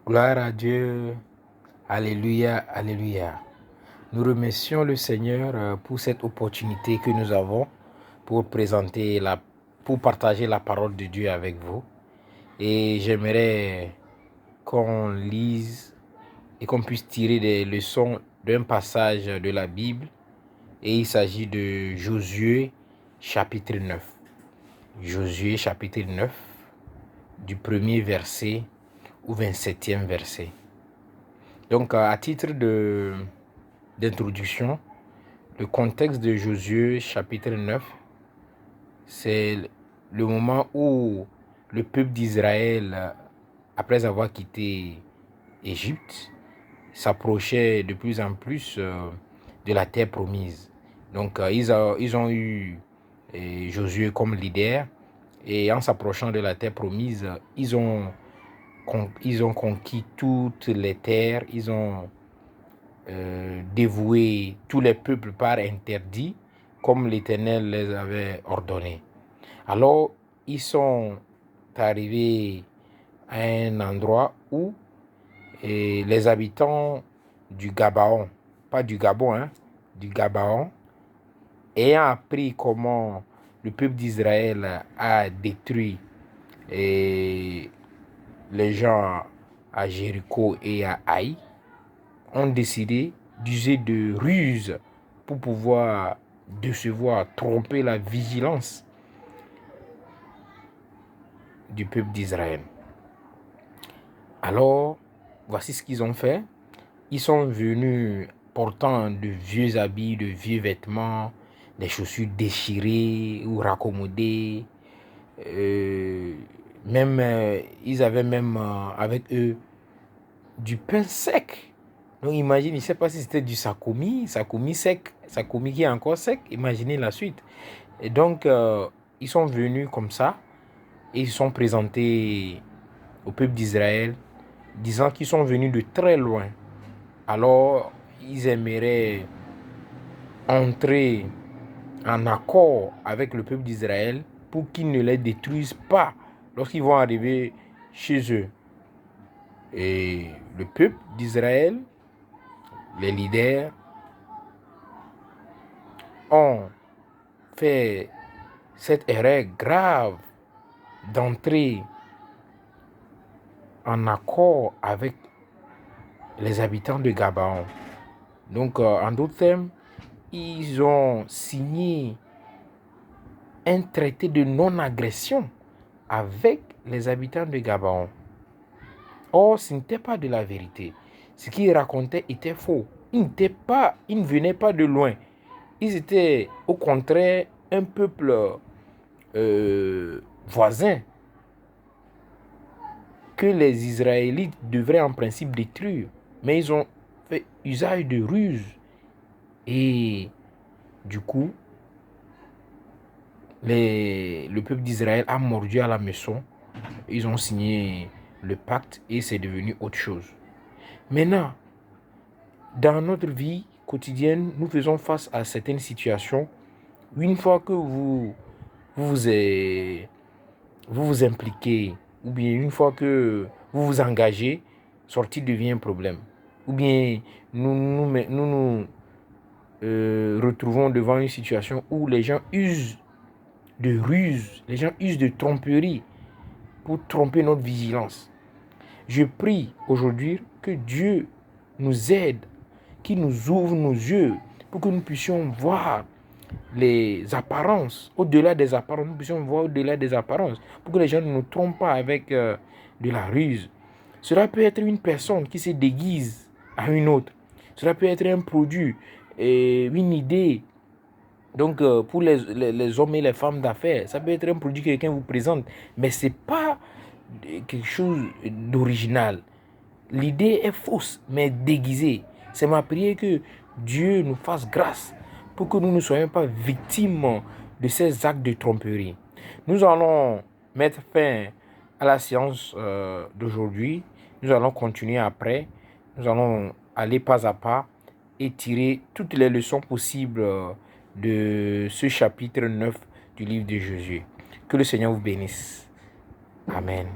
Gloire à Dieu. Alléluia, alléluia. Nous remercions le Seigneur pour cette opportunité que nous avons pour pour partager la parole de Dieu avec vous. Et j'aimerais qu'on lise et qu'on puisse tirer des leçons d'un passage de la Bible. Et il s'agit de Josué chapitre 9. Josué chapitre 9, du premier verset au 27e verset. Donc, à titre d'introduction, le contexte de Josué chapitre 9, c'est le moment où le peuple d'Israël, après avoir quitté Égypte, s'approchait de plus en plus de la terre promise. Donc, ils ont eu Josué comme leader, et en s'approchant de la terre promise, ils ont conquis toutes les terres, ils ont dévoué tous les peuples par interdit, comme l'Éternel les avait ordonné. Alors, ils sont arrivés à un endroit où les habitants du Gabaon, pas du Gabon, du Gabaon, ayant appris comment le peuple d'Israël a détruit les gens à Jéricho et à Haï, ont décidé d'user de ruses pour pouvoir décevoir, tromper la vigilance du peuple d'Israël. Alors, voici ce qu'ils ont fait. Ils sont venus portant de vieux habits, de vieux vêtements, des chaussures déchirées ou raccommodées. Ils avaient même avec eux du pain sec. Donc imagine, je ne sais pas si c'était du sakomi sec, sakomi qui est encore sec, imaginez la suite. Et donc, ils sont venus comme ça et ils se sont présentés au peuple d'Israël, disant qu'ils sont venus de très loin. Alors, ils aimeraient entrer en accord avec le peuple d'Israël pour qu'ils ne les détruisent pas lorsqu'ils vont arriver chez eux. Et le peuple d'Israël, les leaders, ont fait cette erreur grave d'entrer en accord avec les habitants de Gabaon. Donc, en d'autres termes, ils ont signé un traité de non-agression avec les habitants de Gabaon. Or, ce n'était pas de la vérité. Ce qu'ils racontaient était faux. Ils ne venaient pas de loin. Ils étaient au contraire un peuple voisin que les Israélites devraient en principe détruire. Mais ils ont fait usage de ruses. Et du coup, le peuple d'Israël a mordu à la maison. Ils ont signé le pacte et c'est devenu autre chose. Maintenant, dans notre vie quotidienne, nous faisons face à certaines situations. Une fois que vous vous impliquez, ou bien une fois que vous vous engagez, sortir devient un problème. Ou bien nous retrouvons devant une situation où les gens usent de ruse, les gens usent de tromperie pour tromper notre vigilance. Je prie aujourd'hui que Dieu nous aide, qu'il nous ouvre nos yeux pour que nous puissions voir les apparences, au-delà des apparences, nous puissions voir au-delà des apparences, pour que les gens ne nous trompent pas avec de la ruse. Cela peut être une personne qui se déguise à une autre. Cela peut être un produit, une idée. Donc, pour les hommes et les femmes d'affaires, ça peut être un produit que quelqu'un vous présente, mais ce n'est pas quelque chose d'original. L'idée est fausse, mais déguisée. C'est ma prière que Dieu nous fasse grâce pour que nous ne soyons pas victimes de ces actes de tromperie. Nous allons mettre fin à la séance d'aujourd'hui. Nous allons continuer après. Nous allons aller pas à pas et tirer toutes les leçons possibles de ce chapitre 9 du livre de Josué. Que le Seigneur vous bénisse. Amen.